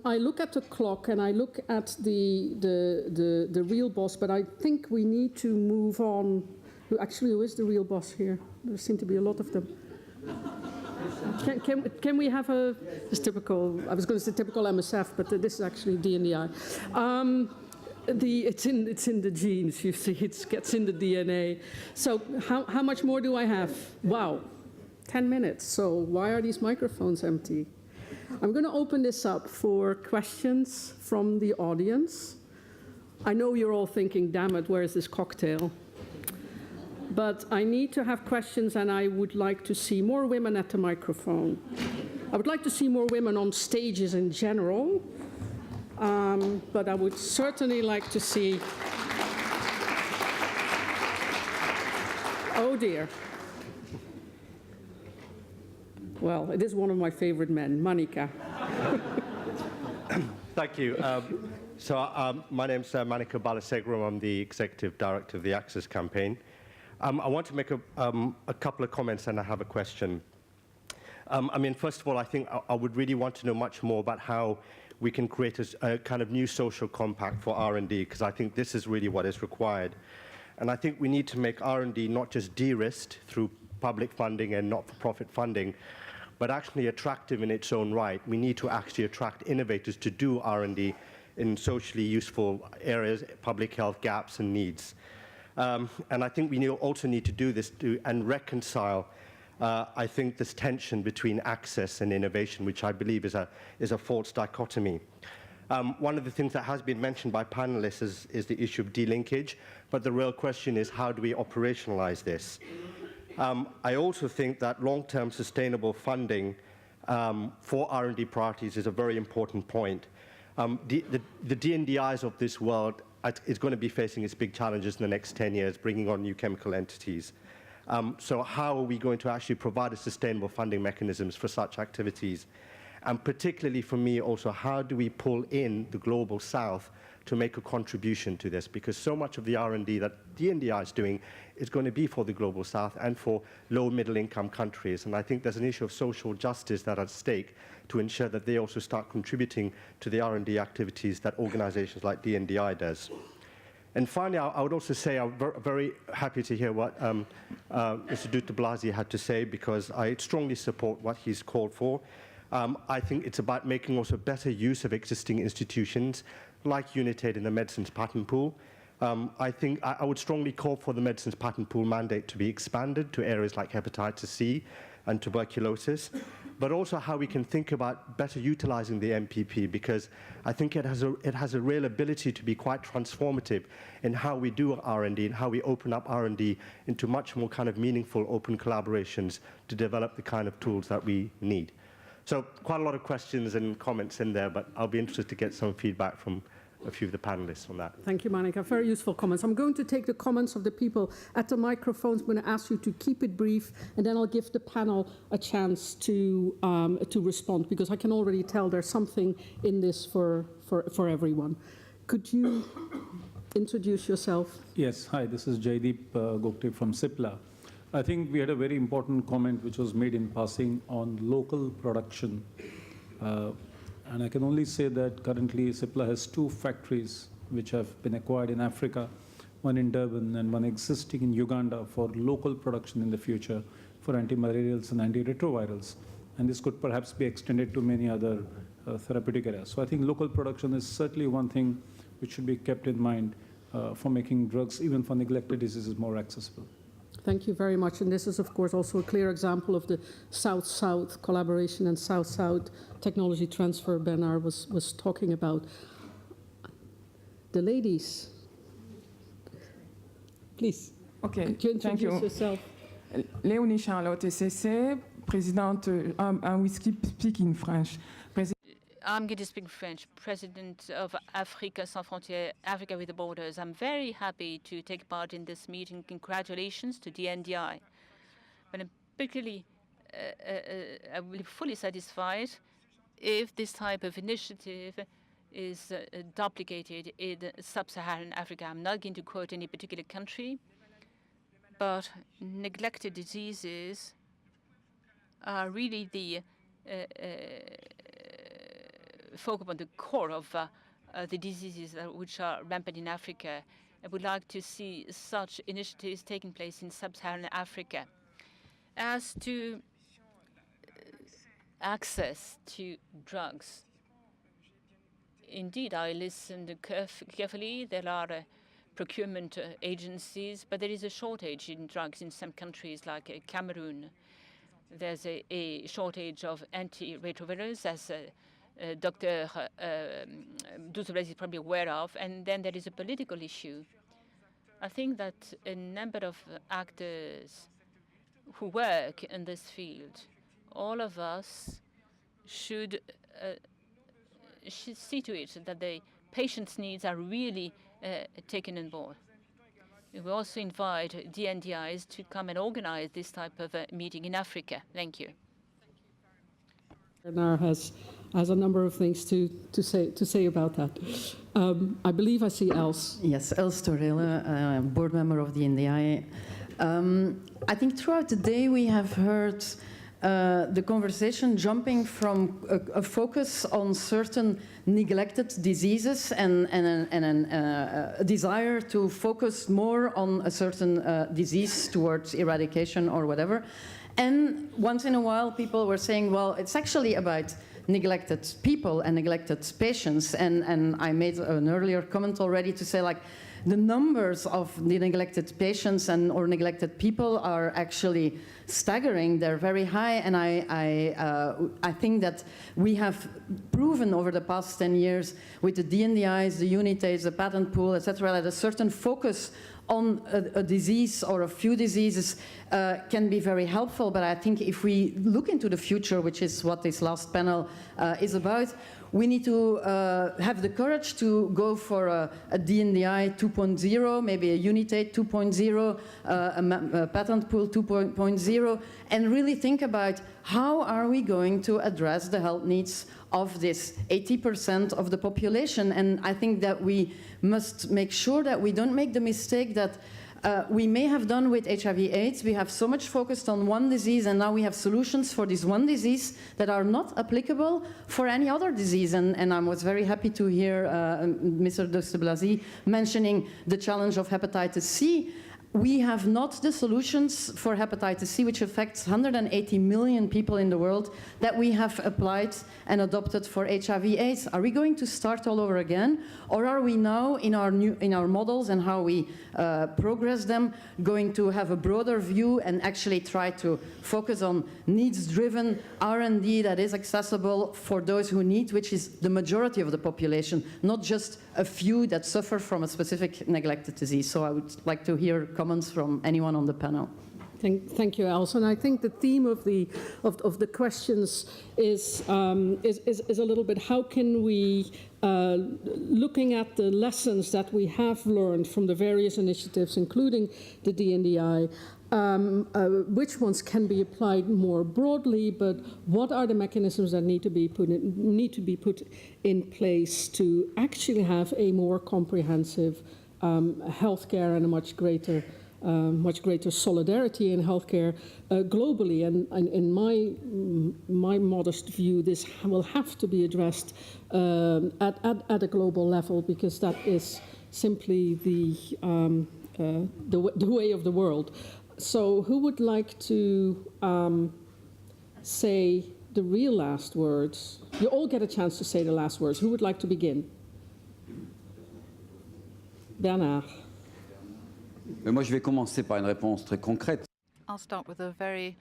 I look at the clock and I look at the real boss, but I think we need to move on. Actually, who is the real boss here? There seem to be a lot of them. Can we have a this typical? I was going to say typical MSF, but this is actually DNDi. It's in the genes. You see, it gets in the DNA. So how much more do I have? Wow, 10 minutes. So why are these microphones empty? I'm going to open this up for questions from the audience. I know you're all thinking, damn it, where is this cocktail? But I need to have questions, and I would like to see more women at the microphone. I would like to see more women on stages in general, but I would certainly like to see... Oh dear. Well, it is one of my favorite men, Manika. Thank you. My name's Manika Balasegaram. I'm the Executive Director of the Access Campaign. I want to make a couple of comments, and I have a question. I mean, first of all, I think I would really want to know much more about how we can create a kind of new social compact for R&D, because I think this is really what is required. And I think we need to make R&D not just de-risked through public funding and not-for-profit funding, but actually attractive in its own right. We need to actually attract innovators to do R&D in socially useful areas, public health gaps and needs. And I think we also need to do this and reconcile, I think, this tension between access and innovation, which I believe is a false dichotomy. One of the things that has been mentioned by panelists is the issue of delinkage, but the real question is, how do we operationalize this? I also think that long-term sustainable funding for R&D priorities is a very important point. The DNDis of this world is going to be facing its big challenges in the next 10 years, bringing on new chemical entities. So how are we going to actually provide a sustainable funding mechanisms for such activities? And particularly for me also, how do we pull in the Global South to make a contribution to this? Because so much of the R&D that DNDi is doing is going to be for the Global South and for low middle income countries. And I think there's an issue of social justice that's at stake to ensure that they also start contributing to the R&D activities that organizations like DNDi does. And finally, I would also say I'm very happy to hear what Mr. de Blasio had to say, because I strongly support what he's called for. I think it's about making also better use of existing institutions like Unitaid in the Medicines Patent Pool. I think I would strongly call for the Medicines Patent Pool mandate to be expanded to areas like hepatitis C and tuberculosis, but also how we can think about better utilizing the MPP, because I think it has a real ability to be quite transformative in how we do R&D and how we open up R&D into much more kind of meaningful open collaborations to develop the kind of tools that we need. So quite a lot of questions and comments in there, but I'll be interested to get some feedback from a few of the panelists on that. Thank you, Manika. Very useful comments. I'm going to take the comments of the people at the microphones. I'm going to ask you to keep it brief, and then I'll give the panel a chance to respond, because I can already tell there's something in this for everyone. Could you introduce yourself? Yes. Hi, this is Jaideep Gokte from CIPLA. I think we had a very important comment which was made in passing on local production. And I can only say that currently CIPLA has 2 factories which have been acquired in Africa, one in Durban and one existing in Uganda for local production in the future for antimalarials and antiretrovirals. And this could perhaps be extended to many other therapeutic areas. So I think local production is certainly one thing which should be kept in mind for making drugs, even for neglected diseases, more accessible. Thank you very much. And this is, of course, also a clear example of the South-South collaboration and South-South technology transfer Bernard was talking about. The ladies, please. Okay, Could you introduce yourself? Léonie Charlotte, SSC, présidente, we speak in French. I'm going to speak French, President of Africa Sans Frontières, Africa with the Borders. I'm very happy to take part in this meeting. Congratulations to DNDi. But I'm particularly I will be fully satisfied if this type of initiative is duplicated in sub-Saharan Africa. I'm not going to quote any particular country, but neglected diseases are really the focus on the core of the diseases which are rampant in Africa. I would like to see such initiatives taking place in sub-Saharan Africa. As to access to drugs, indeed, I listened carefully. There are procurement agencies, but there is a shortage in drugs in some countries like Cameroon. There's a shortage of antiretrovirals, as Dr. Douzebrez is probably aware of, and then there is a political issue. I think that a number of actors who work in this field, all of us should see to it that the patient's needs are really taken on board. We also invite DNDis to come and organize this type of meeting in Africa. Thank you. Bernard has a number of things to say about that. I believe I see Els. Yes, Els Torelle, board member of DNDi. I think throughout the day we have heard the conversation jumping from a focus on certain neglected diseases and a desire to focus more on a certain disease towards eradication or whatever. And once in a while people were saying, well, it's actually about neglected people and neglected patients. And I made an earlier comment already to say, like, the numbers of the neglected patients or neglected people are actually staggering. They're very high, and I think that we have proven over the past 10 years with the DNDis, the UNITAs, the patent pool, etc., that a certain focus on a disease or a few diseases can be very helpful. But I think if we look into the future, which is what this last panel is about, we need to have the courage to go for a DNDi 2.0, maybe a UNITAID 2.0, a patent pool 2.0, and really think about how are we going to address the health needs of this 80% of the population. And I think that we must make sure that we don't make the mistake that we may have done with HIV/AIDS. We have so much focused on one disease, and now we have solutions for this one disease that are not applicable for any other disease. And I was very happy to hear Mr. Douzebrez mentioning the challenge of hepatitis C. We have not the solutions for hepatitis C, which affects 180 million people in the world, that we have applied and adopted for HIV/AIDS. Are we going to start all over again, or are we now in our models and how we progress them going to have a broader view and actually try to focus on needs-driven R&D that is accessible for those who need, which is the majority of the population, not just a few that suffer from a specific neglected disease? So I would like to hear comments from anyone on the panel. Thank you, Alison. I think the theme of the questions is a little bit how can we, looking at the lessons that we have learned from the various initiatives, including the DNDi, which ones can be applied more broadly, but what are the mechanisms that need to be put in place to actually have a more comprehensive healthcare and a much greater solidarity in healthcare globally. And in my modest view, this will have to be addressed at a global level, because that is simply the way of the world. So who would like to say the real last words? You all get a chance to say the last words. Who would like to begin? Bernard. Moi, je vais commencer par une réponse très concrète. I'll start with a very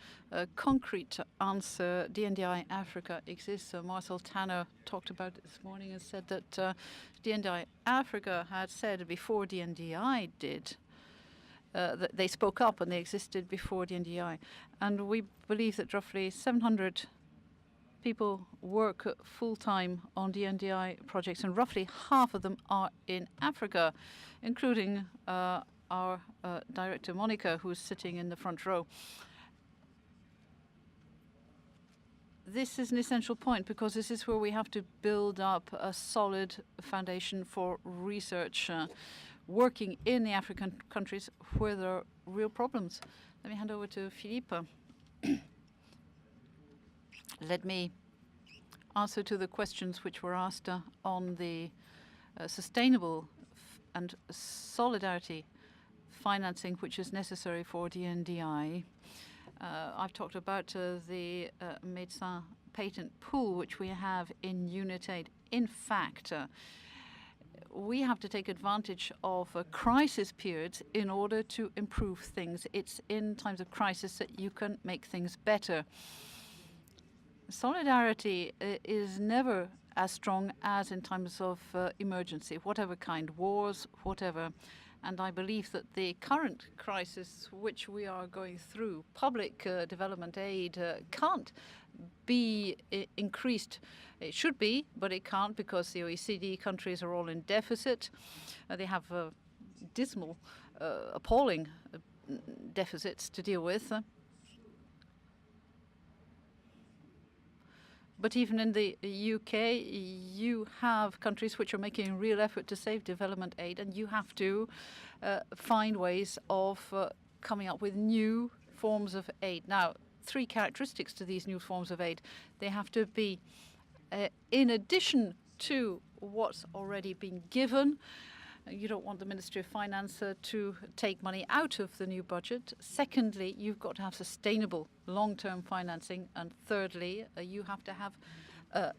concrete answer. DNDi Africa exists. Marcel Tanner talked about it this morning and said that DNDi Africa had said before DNDi did, that they spoke up and they existed before DNDi. And we believe that roughly 700 people work full-time on DNDi projects, and roughly half of them are in Africa, including our director, Monica, who is sitting in the front row. This is an essential point, because this is where we have to build up a solid foundation for research, working in the African countries where there are real problems. Let me hand over to Philippe. Let me answer to the questions which were asked on the sustainable and solidarity financing which is necessary for DNDi. I've talked about the Médecins patent pool which we have in UNITAID. In fact, we have to take advantage of crisis periods in order to improve things. It's in times of crisis that you can make things better. Solidarity is never as strong as in times of emergency, whatever kind, wars, whatever. And I believe that the current crisis which we are going through, public development aid can't be increased. It should be, but it can't because the OECD countries are all in deficit. They have dismal, appalling deficits to deal with. But even in the UK, you have countries which are making a real effort to save development aid, and you have to find ways of coming up with new forms of aid. Now, 3 characteristics to these new forms of aid. They have to be in addition to what's already been given. You don't want the Ministry of Finance to take money out of the new budget. Secondly, you've got to have sustainable long-term financing. And thirdly, you have to have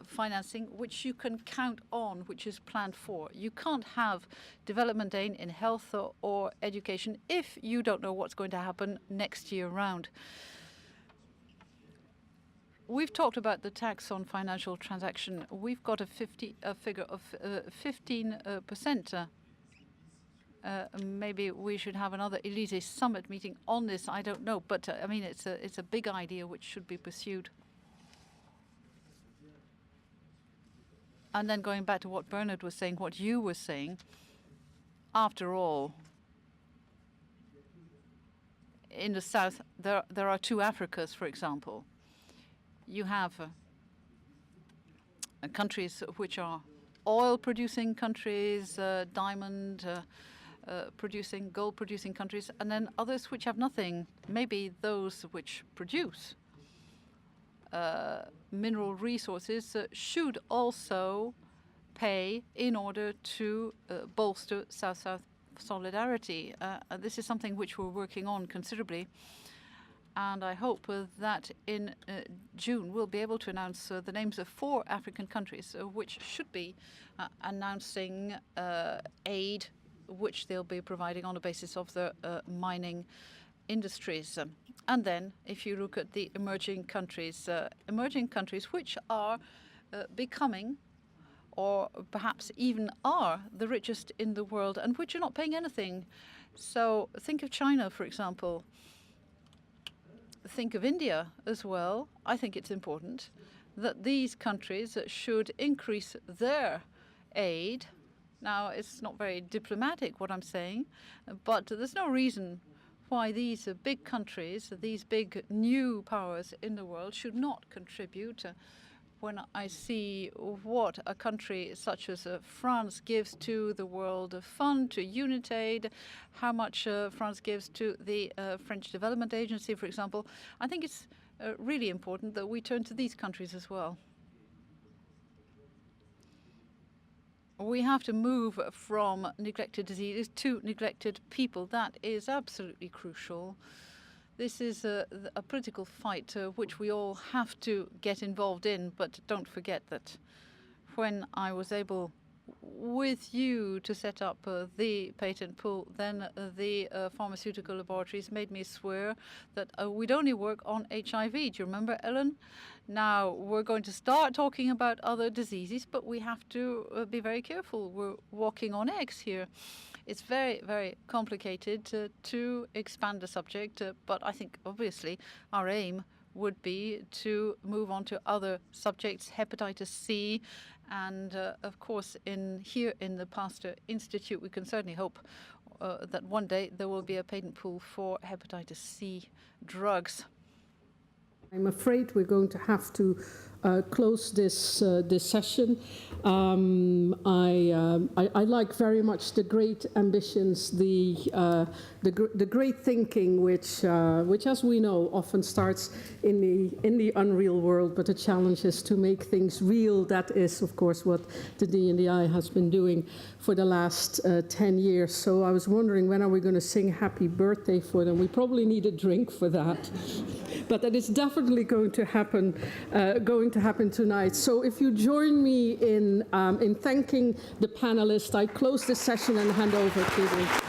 financing which you can count on, which is planned for. You can't have development aid in health or education if you don't know what's going to happen next year round. We've talked about the tax on financial transaction. We've got a figure of 15%. Maybe we should have another Elysee summit meeting on this. I don't know, but I mean, it's a big idea which should be pursued. And then going back to what Bernard was saying, what you were saying, after all, in the south, there are 2 Africas, for example. You have countries which are oil-producing countries, diamond producing, gold-producing countries, and then others which have nothing. Maybe those which produce mineral resources should also pay in order to bolster South-South solidarity. This is something which we're working on considerably. And I hope that in June we'll be able to announce the names of 4 African countries which should be announcing aid which they'll be providing on the basis of the mining industries. And then if you look at the emerging countries which are becoming or perhaps even are the richest in the world and which are not paying anything. So think of China, for example. Think of India as well. I think it's important that these countries should increase their aid. Now, it's not very diplomatic what I'm saying, but there's no reason why these big countries, these big new powers in the world should not contribute. When I see what a country such as France gives to the World Fund, to UNITAID, how much France gives to the French Development Agency, for example, I think it's really important that we turn to these countries as well. We have to move from neglected diseases to neglected people. That is absolutely crucial. This is a political fight which we all have to get involved in, but don't forget that when I was able with you to set up the patent pool, then the pharmaceutical laboratories made me swear that we'd only work on HIV. Do you remember, Ellen? Now we're going to start talking about other diseases, but we have to be very careful. We're walking on eggs here. It's very, very complicated to expand the subject, but I think obviously our aim would be to move on to other subjects, hepatitis C, and of course here in the Pasteur Institute we can certainly hope that one day there will be a patent pool for hepatitis C drugs. I'm afraid we're going to have to close this session. I like very much the great ambitions, the great thinking, which as we know often starts in the unreal world, but the challenge is to make things real. That is, of course, what the DNDi has been doing for the last 10 years. So I was wondering, when are we going to sing happy birthday for them? We probably need a drink for that. But that is definitely going to happen tonight. So if you join me in thanking the panelists, I close this session and hand over to them.